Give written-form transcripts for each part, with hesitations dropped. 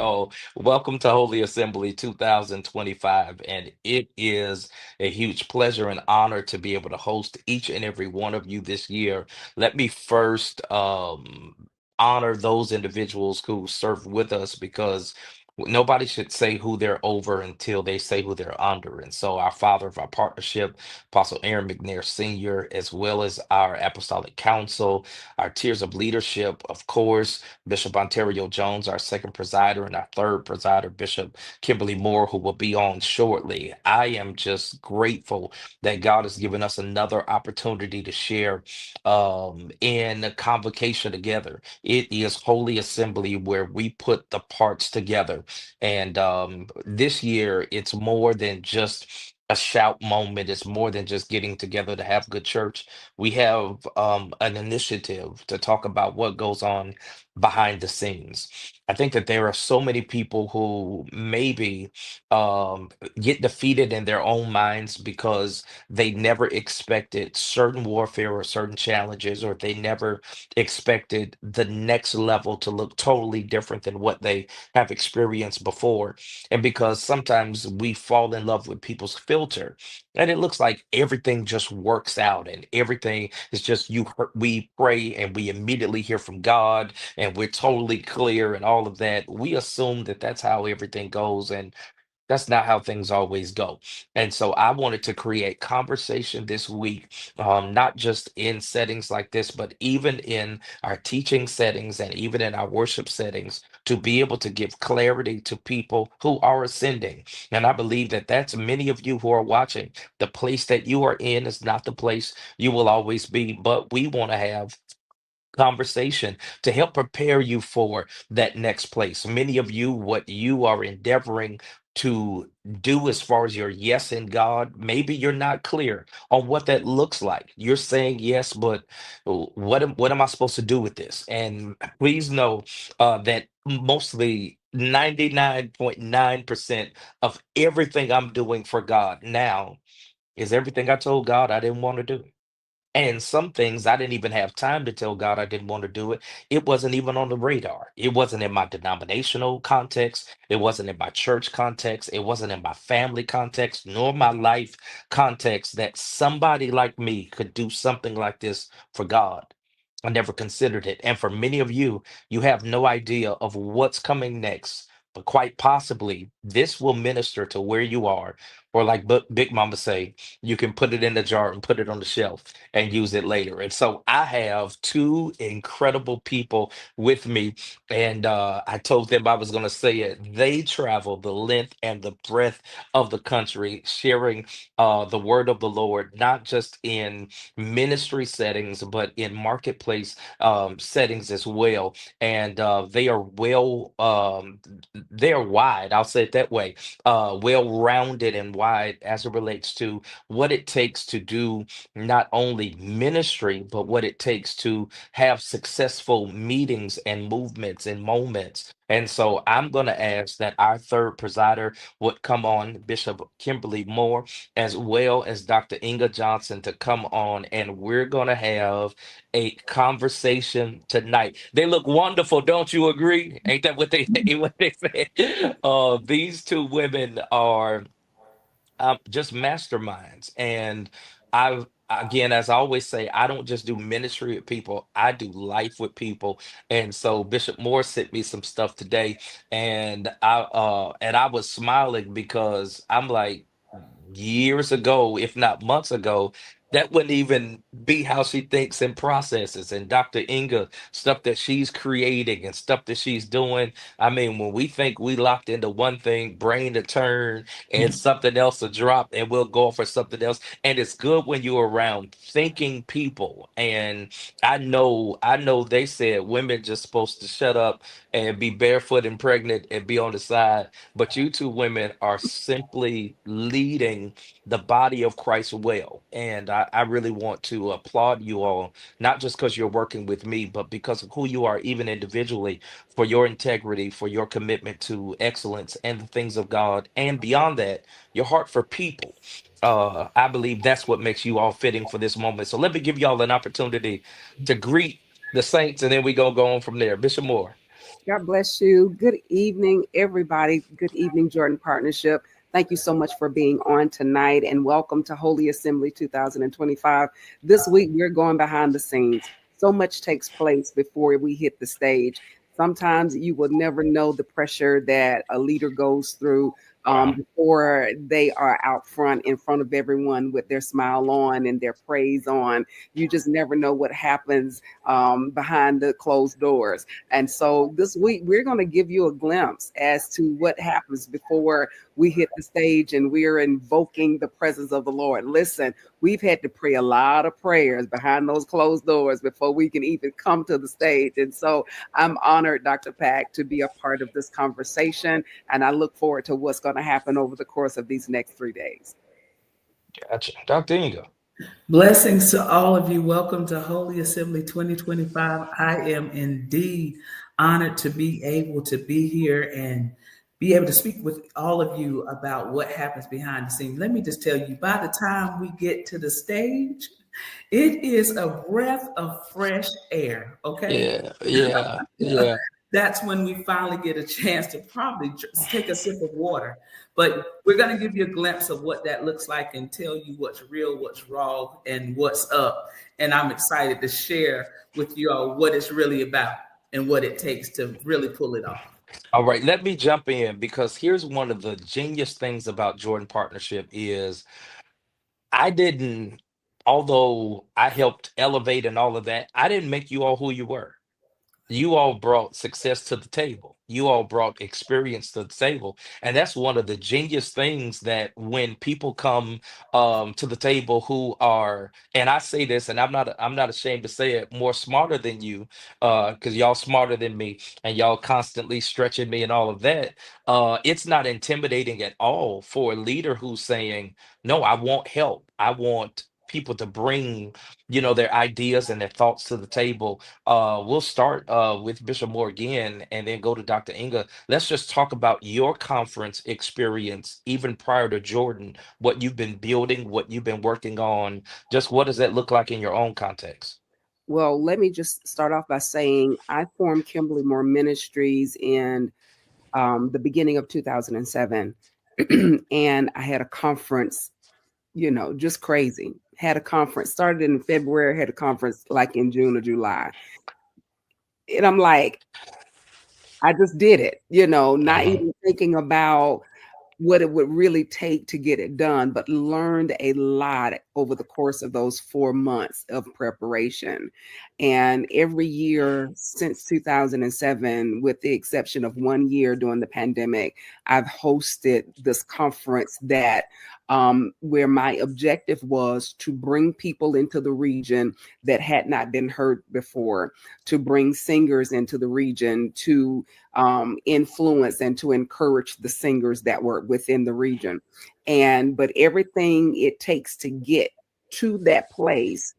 y'all. Welcome to Holy Assembly 2025. And it is a huge pleasure and honor to be able to host each and every one of you this year. Let me first honor those individuals who served with us because nobody should say who they're over until they say who they're under. And so, our father of our partnership, Apostle Aaron McNair Sr., as well as our Apostolic Council, our tiers of leadership, of course. Bishop Ontario Jones, our second presider, and our third presider, Bishop Kimberly Moore, who will be on shortly. I am just grateful that God has given us another opportunity to share in convocation together. It is Holy Assembly where we put the parts together. And this year, it's more than just a shout moment. It's more than just getting together to have good church. We have an initiative to talk about what goes on behind the scenes. I think that there are so many people who maybe um, get defeated in their own minds because they never expected certain warfare or certain challenges, or they never expected the next level to look totally different than what they have experienced before. And because sometimes we fall in love with people's filter, and it looks like everything just works out and everything is just we pray and we immediately hear from God and we're totally clear and all of that. We assume that that's how everything goes, and that's not how things always go. And so I wanted to create conversation this week, not just in settings like this, but even in our teaching settings and even in our worship settings, to be able to give clarity to people who are ascending. And I believe that that's many of you who are watching. The place that you are in is not the place you will always be, but we want to have conversation to help prepare you for that next place. Many of you, what you are endeavoring to do as far as your yes in God, maybe you're not clear on what that looks like. You're saying yes, but what am I supposed to do with this? And please know that mostly 99.9% of everything I'm doing for God now is everything I told God I didn't want to do. And some things I didn't even have time to tell God I didn't want to do it. It wasn't even on the radar. It wasn't in my denominational context. It wasn't in my church context. It wasn't in my family context, nor my life context that somebody like me could do something like this for God. I never considered it. And for many of you, you have no idea of what's coming next. But quite possibly, this will minister to where you are. Or like Big Mama say, you can put it in the jar and put it on the shelf and use it later. And so I have two incredible people with me, and I told them I was going to say it. They travel the length and the breadth of the country, sharing the word of the Lord, not just in ministry settings, but in marketplace settings as well. And they are they are wide. I'll say it that way, well rounded and wide as it relates to what it takes to do not only ministry, but what it takes to have successful meetings and movements and moments. And so I'm going to ask that our third presider would come on, Bishop Kimberly Moore, as well as Dr. Inga Johnson, to come on, and we're going to have a conversation tonight. They look wonderful, don't you agree? Ain't that what they what they say? These two women are just masterminds. And again, as I always say, I don't just do ministry with people, I do life with people. And so Bishop Moore sent me some stuff today, and I was smiling because I'm like, years ago, if not months ago, that wouldn't even be how she thinks and processes. And Dr. Inga, stuff that she's creating and stuff that she's doing. I mean, when we think we locked into one thing, brain to turn and something else to drop, and we'll go for something else. And it's good when you're around thinking people. And I know they said women just supposed to shut up and be barefoot and pregnant and be on the side, but you two women are simply leading the body of Christ well. And I really want to applaud you all, not just because you're working with me, but because of who you are, even individually, for your integrity, for your commitment to excellence and the things of God. And beyond that, your heart for people. I believe that's what makes you all fitting for this moment. So let me give y'all an opportunity to greet the saints, and then we gonna go on from there. Bishop Moore. God bless you. Good evening, everybody. Good evening, Jordan Partnership. Thank you so much for being on tonight and welcome to Holy Assembly 2025. This week, we're going behind the scenes. So much takes place before we hit the stage. Sometimes you will never know the pressure that a leader goes through Wow. before they are out front in front of everyone with their smile on and their praise on. You just never know what happens behind the closed doors. And so this week, we're going to give you a glimpse as to what happens before we hit the stage and we're invoking the presence of the Lord. Listen, we've had to pray a lot of prayers behind those closed doors before we can even come to the stage. And so I'm honored, Dr. Pack, to be a part of this conversation. And I look forward to what's going to happen over the course of these next 3 days. Gotcha. Dr. Inga. Blessings to all of you. Welcome to Holy Assembly 2025. I am indeed honored to be able to be here and be able to speak with all of you about what happens behind the scenes. Let me just tell you, by the time we get to the stage, it is a breath of fresh air, okay? Yeah, yeah, yeah. That's when we finally get a chance to probably take a sip of water. But we're going to give you a glimpse of what that looks like and tell you what's real, what's raw, and what's up. And I'm excited to share with you all what it's really about and what it takes to really pull it off. All right, let me jump in because here's one of the genius things about Jordan Partnership is I didn't, although I helped elevate and all of that, I didn't make you all who you were. You all brought success to the table. You all brought experience to the table. And that's one of the genius things that when people come to the table who are, and I say this, and I'm not ashamed to say it, more smarter than you, because y'all smarter than me and y'all constantly stretching me and all of that. It's not intimidating at all for a leader who's saying, no, I want help. I want people to bring, their ideas and their thoughts to the table. We'll start with Bishop Moore again and then go to Dr. Inga. Let's just talk about your conference experience, even prior to Jordan, what you've been building, what you've been working on. Just what does that look like in your own context? Well, let me just start off by saying I formed Kimberly Moore Ministries in the beginning of 2007. And I had a conference, just crazy. Had a conference, started in February, had a conference like in June or July. And I'm like, I just did it, not Mhm. even thinking about what it would really take to get it done, but learned a lot over the course of those 4 months of preparation. And every year since 2007, with the exception of 1 year during the pandemic, I've hosted this conference that where my objective was to bring people into the region that had not been heard before, to bring singers into the region, to influence and to encourage the singers that were within the region. But everything it takes to get to that place,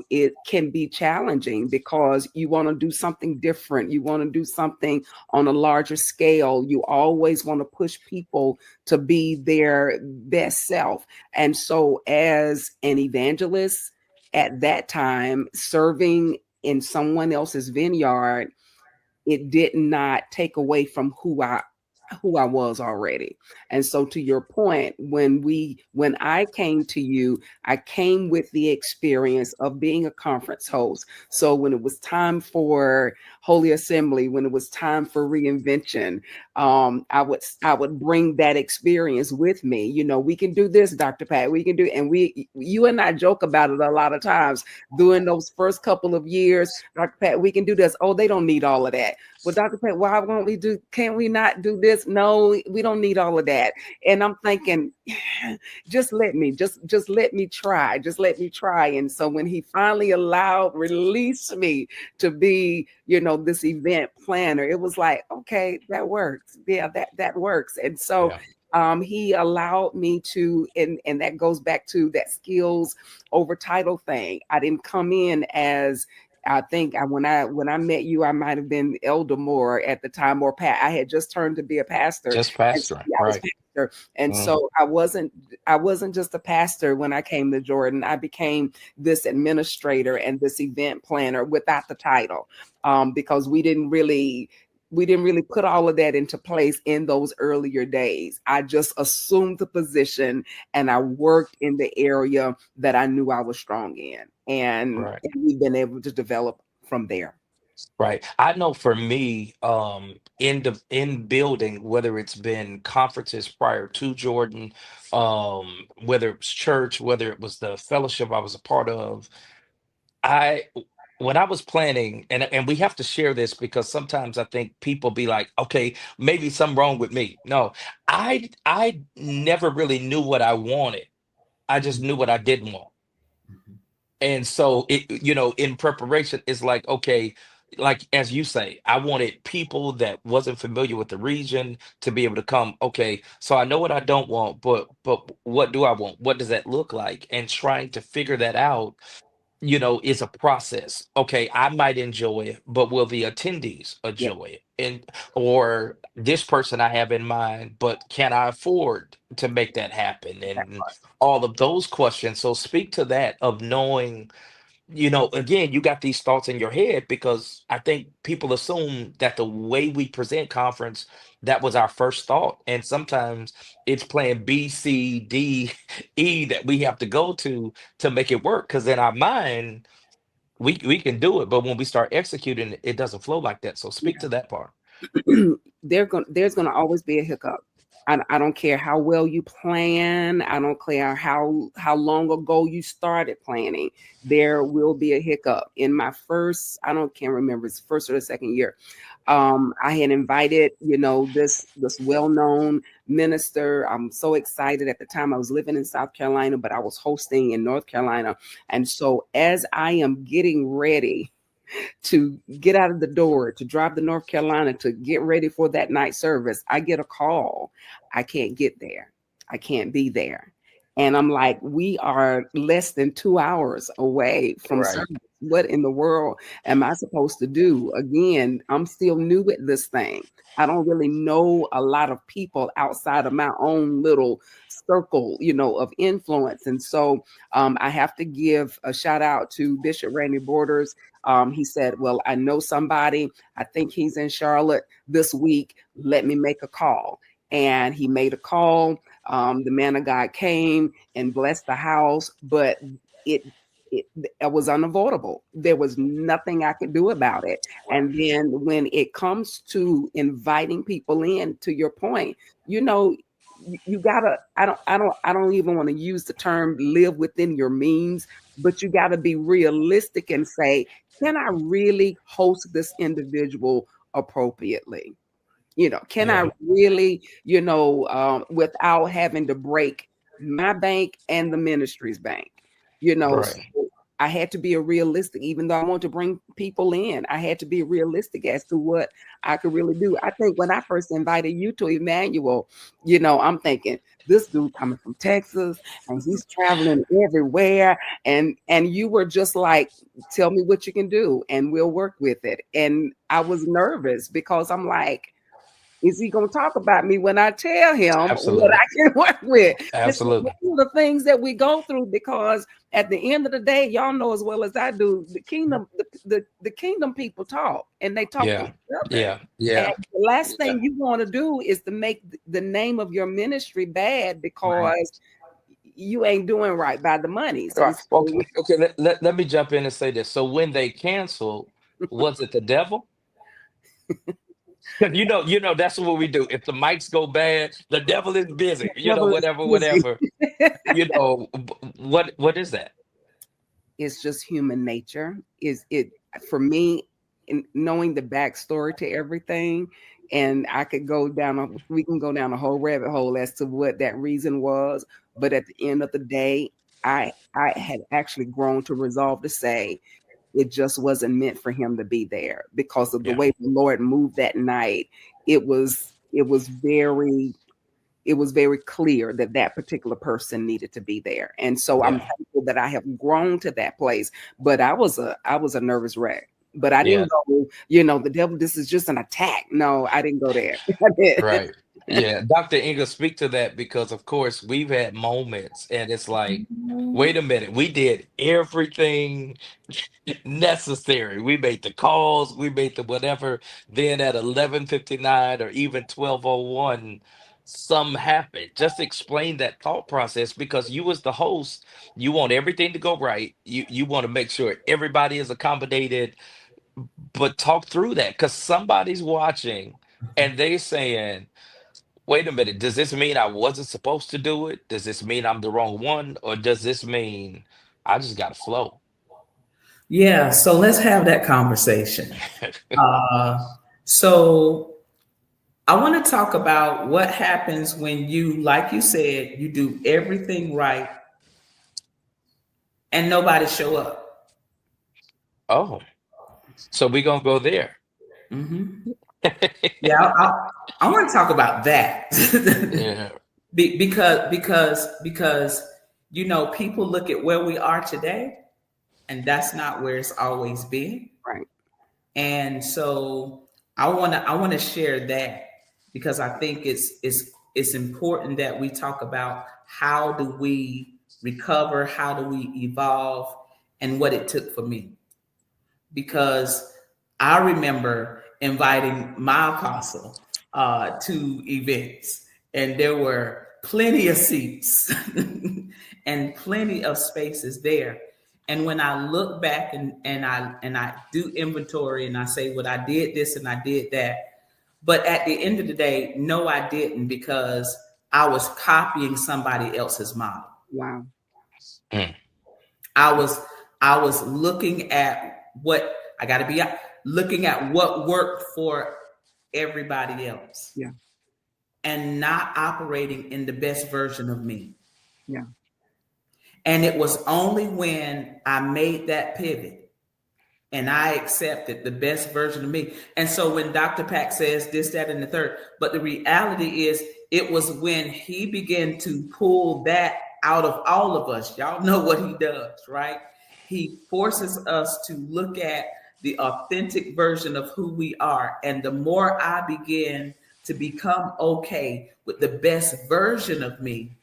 it can be challenging because you want to do something different. You want to do something on a larger scale. You always want to push people to be their best self. And so, as an evangelist at that time, serving in someone else's vineyard, it did not take away from who I was already. And so to your point, when I came to you, I came with the experience of being a conference host. So when it was time for Holy Assembly, when it was time for reinvention, I would bring that experience with me. We can do this, Dr. Pat. We can do, and you and I joke about it a lot of times during those first couple of years. Dr. Pat, we can do this. Oh, they don't need all of that. Well, Dr. Pat, why won't we do? Can't we not do this? No, we don't need all of that. And I'm thinking, just let me try. Just let me try. And so when he finally released me to be, this event planner, it was like, okay, that works. Yeah, that works. And so Yeah. he allowed me to, and that goes back to that skills over title thing. I didn't come in as, I think when I met you, I might have been Elder Moore at the time, or Pat. I had just turned to be a pastor. Just And so, pastoring, yeah, I was right? pastor. And so I wasn't just a pastor when I came to Jordan. I became this administrator and this event planner without the title, because we didn't really put all of that into place in those earlier days. I just assumed the position and I worked in the area that I knew I was strong in. And we've been able to develop from there. Right. I know for me, in building, whether it's been conferences prior to Jordan, whether it was church, whether it was the fellowship I was a part of, I when I was planning, and we have to share this because sometimes I think people be like, okay, maybe something wrong with me. No, I never really knew what I wanted. I just knew what I didn't want. And so in preparation, it's like, okay, like as you say, I wanted people that wasn't familiar with the region to be able to come, okay, so I know what I don't want, but what do I want? What does that look like? And trying to figure that out, is a process. Okay, I might enjoy it, but will the attendees Yep. enjoy it? And or this person I have in mind, but can I afford to make that happen? And all of those questions. So speak to that of knowing, again, you got these thoughts in your head because I think people assume that the way we present conference, that was our first thought. And sometimes it's plan B, C, D, E that we have to go to make it work. Because in our mind, we can do it, but when we start executing it, it doesn't flow like that. So speak to that part. There's going to always be a hiccup. I don't care how well you plan. I don't care how long ago you started planning. There will be a hiccup. In my first, can't remember, it's first or the second year. I had invited, this well-known minister. I'm so excited. At the time I was living in South Carolina, but I was hosting in North Carolina. And so as I am getting ready to get out of the door, to drive to North Carolina, to get ready for that night service, I get a call. I can't get there. I can't be there. And I'm like, we are less than 2 hours away from service. What in the world am I supposed to do? Again, I'm still new at this thing. I don't really know a lot of people outside of my own little circle, of influence. And so I have to give a shout out to Bishop Randy Borders. He said, well, I know somebody. I think he's in Charlotte this week. Let me make a call. And he made a call. The man of God came and blessed the house, but it was unavoidable. There was nothing I could do about it. And then when it comes to inviting people in, to your point, you gotta, I don't even want to use the term live within your means, but you gotta be realistic and say, can I really host this individual appropriately? Can I really, without having to break my bank and the ministry's bank? So I had to be realistic, even though I want to bring people in. I had to be realistic as to what I could really do. I think when I first invited you to Emmanuel, I'm thinking, this dude coming from Texas and he's traveling everywhere. And you were just like, tell me what you can do and we'll work with it. And I was nervous because I'm like, is he going to talk about me when I tell him what I can work with? Absolutely. It's one of the things that we go through, because at the end of the day, y'all know as well as I do, the kingdom, the kingdom people talk and they talk to each other. And the last thing you want to do is to make the name of your ministry bad because you ain't doing right by the money. So okay. Let me jump in and say this. So when they canceled, was it the devil? Because that's what we do. If the mics go bad, the devil is busy. Whatever. What is that? It's just human nature. Is it for me? In knowing the backstory to everything, and we can go down a whole rabbit hole as to what that reason was. But at the end of the day, I had actually grown to resolve to say, it just wasn't meant for him to be there because of the way the Lord moved that night. It was very clear that particular person needed to be there. And so I'm thankful that I have grown to that place, but I was a nervous wreck, but I didn't go, the devil, this is just an attack. No, I didn't go there. Yeah, Dr. Inga, speak to that because, of course, we've had moments and it's like, wait a minute, we did everything necessary. We made the calls, we made the whatever. Then at 11:59 or even 12:01, some happened. Just explain that thought process because you as the host, you want everything to go right. You want to make sure everybody is accommodated, but talk through that because somebody's watching and they saying, wait a minute, does this mean I wasn't supposed to do it? Does this mean I'm the wrong one? Or does this mean I just got to flow? Yeah, so let's have that conversation. So I want to talk about what happens when you, like you said, you do everything right and nobody show up. Oh, so we're going to go there. Mm-hmm. Yeah, I want to talk about that. Yeah. because you know, people look at where we are today, and that's not where it's always been. Right. And so I want to share that because I think it's important that we talk about how do we recover, how do we evolve, and what it took for me. Because I remember inviting my apostle to events, and there were plenty of seats and plenty of spaces there. And when I look back and I do inventory and I say, well, I did this and I did that. But at the end of the day, no, I didn't, because I was copying somebody else's model. Wow. Mm. I was looking at what I got to be looking at what worked for everybody else. Yeah. And not operating in the best version of me. Yeah. And it was only when I made that pivot and I accepted the best version of me. And so when Dr. Pack says this, that, and the third, but the reality is it was when he began to pull that out of all of us. Y'all know what he does, right? He forces us to look at the authentic version of who we are. And the more I begin to become okay with the best version of me,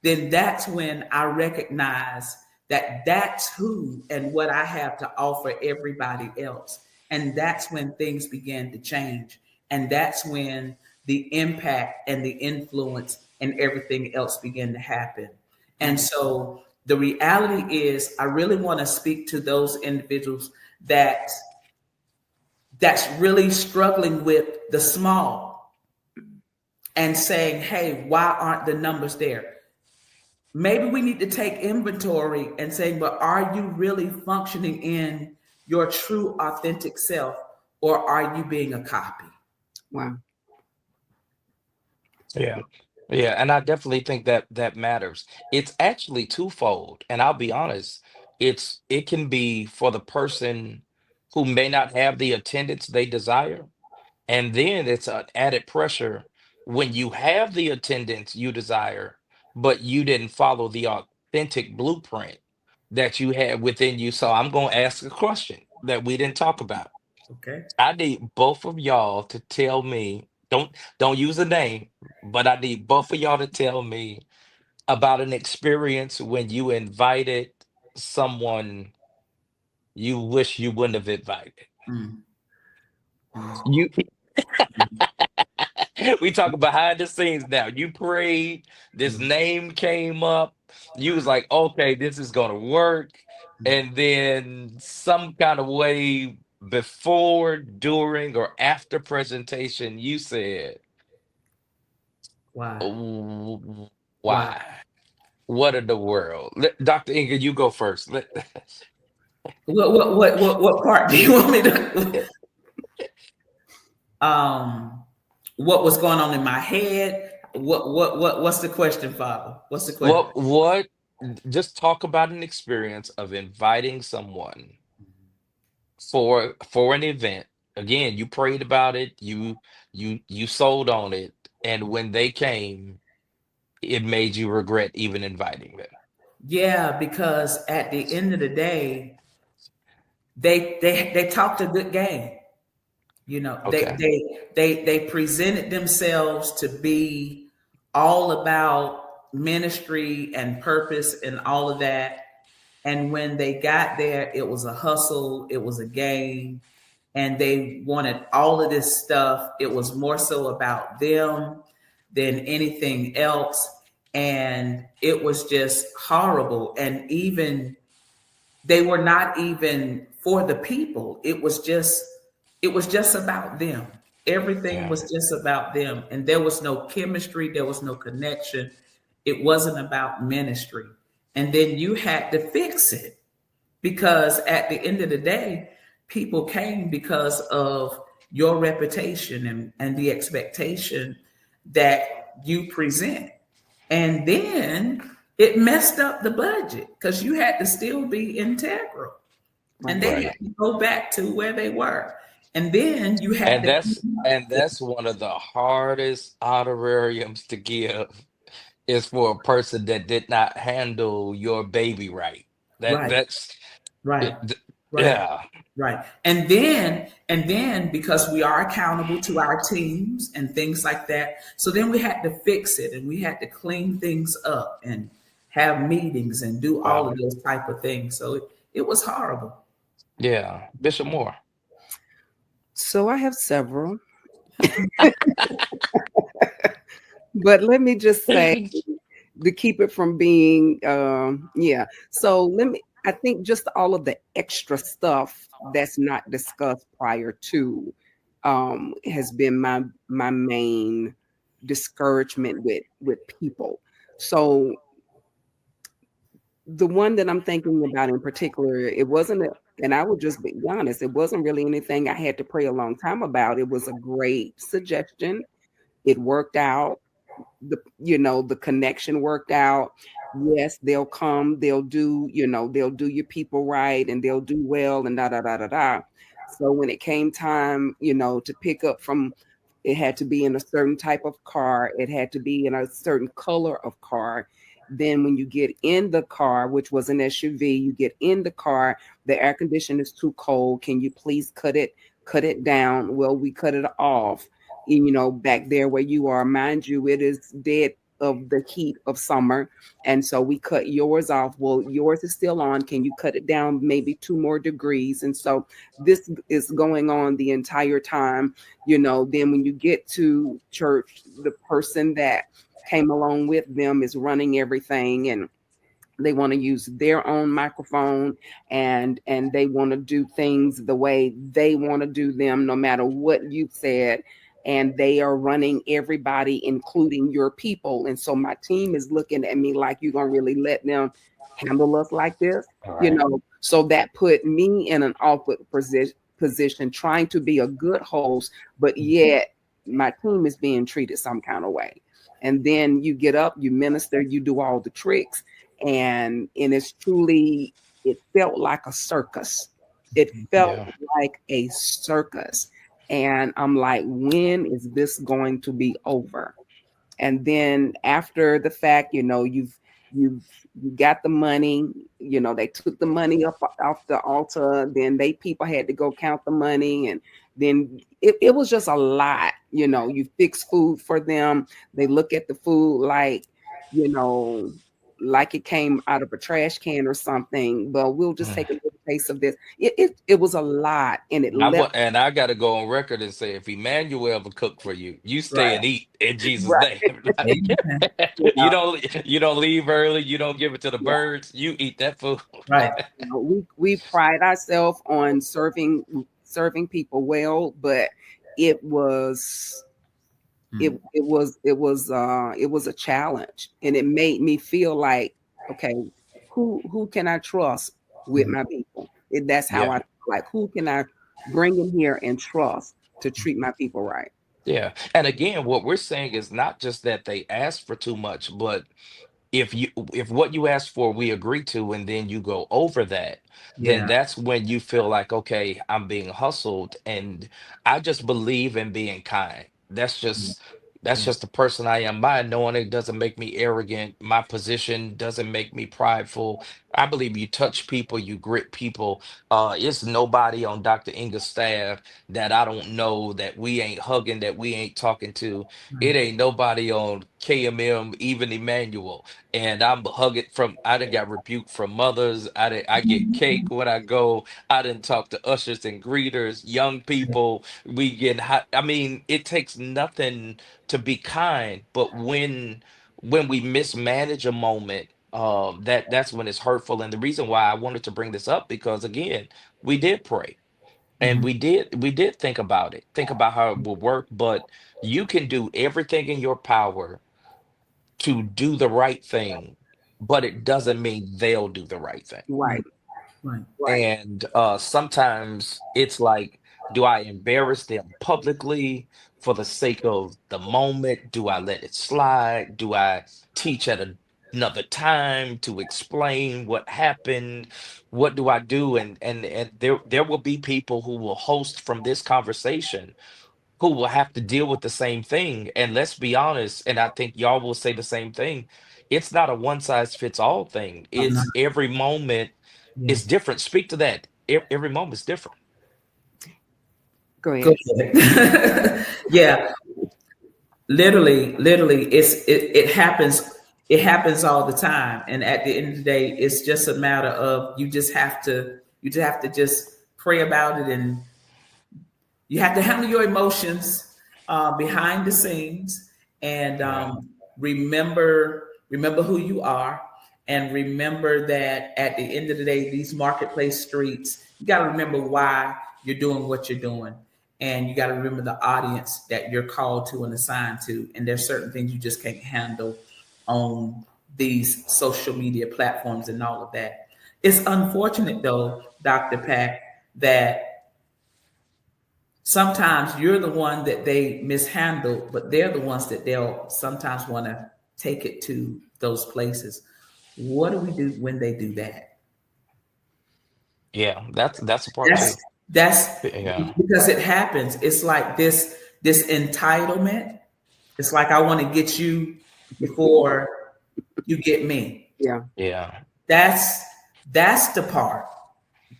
then that's when I recognize that that's who and what I have to offer everybody else. And that's when things begin to change. And that's when the impact and the influence and everything else begin to happen. And so the reality is, I really want to speak to those individuals that's really struggling with the small and saying, hey, why aren't the numbers there? Maybe we need to take inventory and say, but are you really functioning in your true authentic self, or are you being a copy? Wow. Yeah. Yeah. And I definitely think that that matters. It's actually twofold. And I'll be honest, it can be for the person who may not have the attendance they desire. And then it's an added pressure when you have the attendance you desire, but you didn't follow the authentic blueprint that you had within you. So I'm going to ask a question that we didn't talk about. Okay. I need both of y'all to tell me, don't use a name, but I need both of y'all to tell me about an experience when you invited someone you wish you wouldn't have invited. Mm. You we talking behind the scenes now. You prayed, this name came up, you was like, okay, this is gonna work. And then some kind of way before, during, or after presentation, you said, Why? "Oh, Why? why? What in the world?" Dr. Inga, you go first. What part do you want me to? What was going on in my head? What's the question, Father? What's the question? What just talk about an experience of inviting someone for an event. Again, you prayed about it, you sold on it, and when they came, it made you regret even inviting them. Yeah, because at the end of the day, they talked a good game. You know, Okay. they presented themselves to be all about ministry and purpose and all of that. And when they got there, it was a hustle, it was a game, and they wanted all of this stuff. It was more so about them than anything else. And it was just horrible. And even they were not even for the people. It was just about them. Everything Yeah. was just about them. And there was no chemistry, there was no connection. It wasn't about ministry. And then you had to fix it because at the end of the day, people came because of your reputation and the expectation that you present. And then it messed up the budget because you had to still be integral. And Right. they had Right. to go back to where they were. And then you had And to that's one of the hardest honorariums to give is for a person that did not handle your baby right. right, That's right, it, right. yeah. Right. And then because we are accountable to our teams and things like that. So then we had to fix it and we had to clean things up and have meetings and do all Wow. of those type of things. So it was horrible. Yeah. Bishop Moore. So I have several, but let me just say to keep it from being, yeah. So I think just all of the extra stuff that's not discussed prior to has been my main discouragement with people. So the one that I'm thinking about in particular, it wasn't and I would just be honest, it wasn't really anything I had to pray a long time about. It was a great suggestion. It worked out. The connection worked out. Yes, they'll come, they'll do your people right and they'll do well and da da da da da. So when it came time, to pick up from, it had to be in a certain type of car, it had to be in a certain color of car. Then when you get in the car, which was an SUV, you get in the car, the air conditioner is too cold. Can you please cut it down? Well, we cut it off. Back there where you are, mind you, it is dead of the heat of summer. And so we cut yours off. Well, yours is still on. Can you cut it down maybe 2 more degrees? And so this is going on the entire time. Then when you get to church, the person that came along with them is running everything, and they want to use their own microphone, and they want to do things the way they want to do them no matter what you said, and they are running everybody including your people. And so my team is looking at me like, you're gonna really let them handle us like this? All right. So that put me in an awkward position trying to be a good host, but yet my team is being treated some kind of way. And then you get up, you minister, you do all the tricks, and it felt like a circus. It felt Yeah. like a circus. And I'm like, when is this going to be over? And then after the fact, you've you got the money. They took the money up off the altar. Then people had to go count the money, and then it was just a lot. You fix food for them. They look at the food you know like it came out of a trash can or something. But we'll just Mm. take a little taste of this. It was a lot, and it left. And I got to go on record and say, if Emmanuel ever cook for you, you stay Right. and eat in Jesus' Right. name. Like, Amen. you don't leave early. You don't give it to the Yeah. birds. You eat that food. Right. We pride ourselves on serving people well, but it was it was a challenge, and it made me feel like, okay, who can I trust with my people? That's how Yeah. I feel like, who can I bring in here and trust to treat my people right? Yeah. And again, what we're saying is not just that they asked for too much, but if what you asked for we agree to and then you go over that, then Yeah. that's when you feel like, okay, I'm being hustled. And I just believe in being kind. That's Yeah. just the person I am. My knowing it doesn't make me arrogant. My position doesn't make me prideful. I believe you touch people, you grit people. It's nobody on Dr. Inga's staff that I don't know, that we ain't hugging, that we ain't talking to. Right. It ain't nobody on KMM, even Emmanuel. And I'm hugging from, I done got rebuked from mothers. I get cake when I go. I didn't talk to ushers and greeters, young people. We get hot. I mean, it takes nothing to be kind, but when we mismanage a moment, that's when it's hurtful. And the reason why I wanted to bring this up, because again, we did pray, and Mhm. we did think about how it will work. But you can do everything in your power to do the right thing, but it doesn't mean they'll do the right thing. Right. Right. Right. And sometimes it's like, do I embarrass them publicly for the sake of the moment? Do I let it slide? Do I teach at another time to explain what happened? What do I do? And there will be people who will host from this conversation who will have to deal with the same thing. And let's be honest, and I think y'all will say the same thing. It's not a one size fits all thing. I'm not. It's every moment Yeah. is different. Speak to that. Every moment is different. Go Go ahead. ahead. Yeah. Literally, it happens. It happens all the time. And at the end of the day, it's just a matter of you just have to just pray about it, and you have to handle your emotions behind the scenes, and Yeah. remember who you are, and remember that at the end of the day, these marketplace streets, you got to remember why you're doing what you're doing, and you got to remember the audience that you're called to and assigned to, and there's certain things you just can't handle on these social media platforms and all of that. It's unfortunate though, Dr. Pack, that sometimes you're the one that they mishandle, but they're the ones that they'll sometimes want to take it to those places. What do we do when they do that? Yeah, that's a part That's too. that's Yeah. because it happens. It's like this entitlement. It's like I want to get you before you get me. Yeah. Yeah. That's that's the part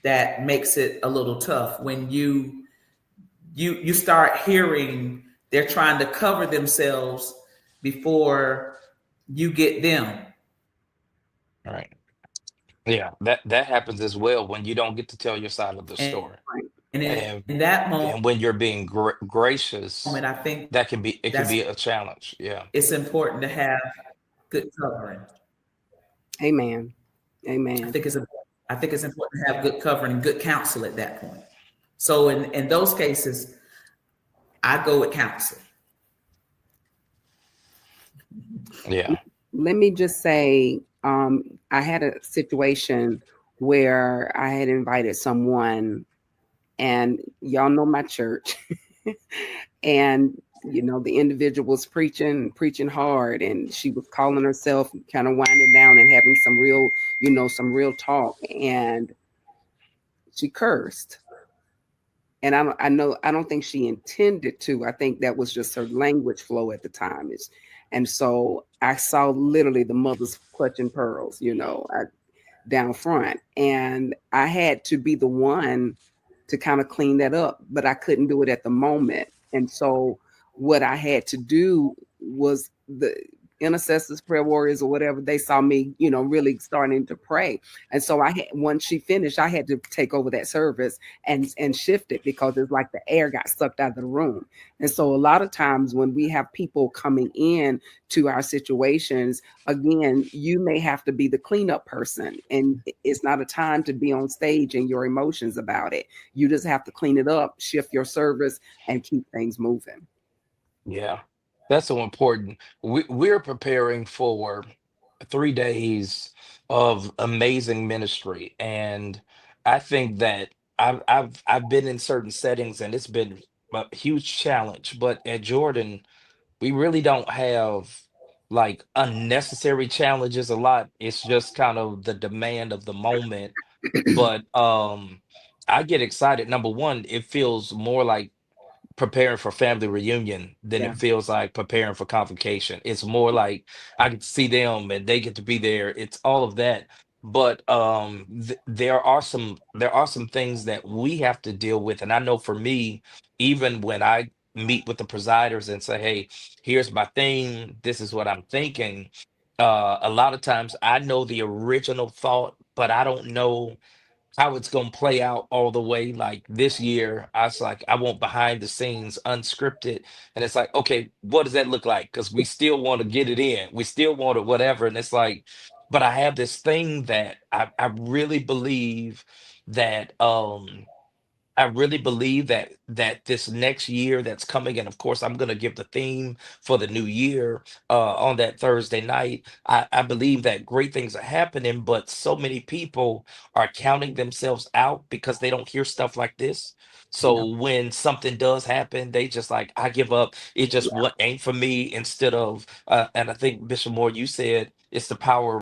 that makes it a little tough when you start hearing they're trying to cover themselves before you get them. All right. Yeah. That happens as well when you don't get to tell your side of the And story. Right. And in that moment, and when you're being gracious, I think that can be, it can that's be a challenge. Yeah. it's important to have good covering. Amen. I Amen. think it's I think it's important to have good covering and good counsel at that point. So in those cases, I go with counsel. Yeah. Let me just say, I had a situation where I had invited someone, and y'all know my church, and the individual was preaching hard, and she was calling herself, kind of winding down and having some real talk, and she cursed. And I don't think she intended to. I think that was just her language flow at the time. And so I saw literally the mother's clutching pearls, down front, and I had to be the one to kind of clean that up, but I couldn't do it at the moment. And so what I had to do was the intercessors, prayer warriors, or whatever, they saw me, really starting to pray. And so once she finished, I had to take over that service and shift it, because it's like the air got sucked out of the room. And so a lot of times when we have people coming in to our situations, again, you may have to be the cleanup person, and it's not a time to be on stage and your emotions about it. You just have to clean it up, shift your service, and keep things moving. Yeah. That's so important. We're preparing for 3 days of amazing ministry. And I think that I've been in certain settings and it's been a huge challenge. But at Jordan, we really don't have like unnecessary challenges a lot. It's just kind of the demand of the moment. But I get excited. Number one, it feels more like preparing for family reunion than Yeah. it feels like preparing for convocation. It's more like I get to see them and they get to be there. It's all of that. but there are some things that we have to deal with, and I know for me, even when I meet with the presiders and say, hey, here's my thing, this is what I'm thinking, a lot of times I know the original thought, but I don't know how it's gonna play out all the way. Like this year, I was like, I want behind the scenes, unscripted, and it's like, okay, what does that look like? Because we still want to get it in, we still want it, whatever, and it's like, but I have this thing that I really believe that that this next year that's coming, and of course, I'm going to give the theme for the new year on that Thursday night. I believe that great things are happening, but so many people are counting themselves out because they don't hear stuff like this. Yeah. So when something does happen, they just like, I give up. It just Yeah. what ain't for me. Instead of, and I think Bishop Moore, you said it's the power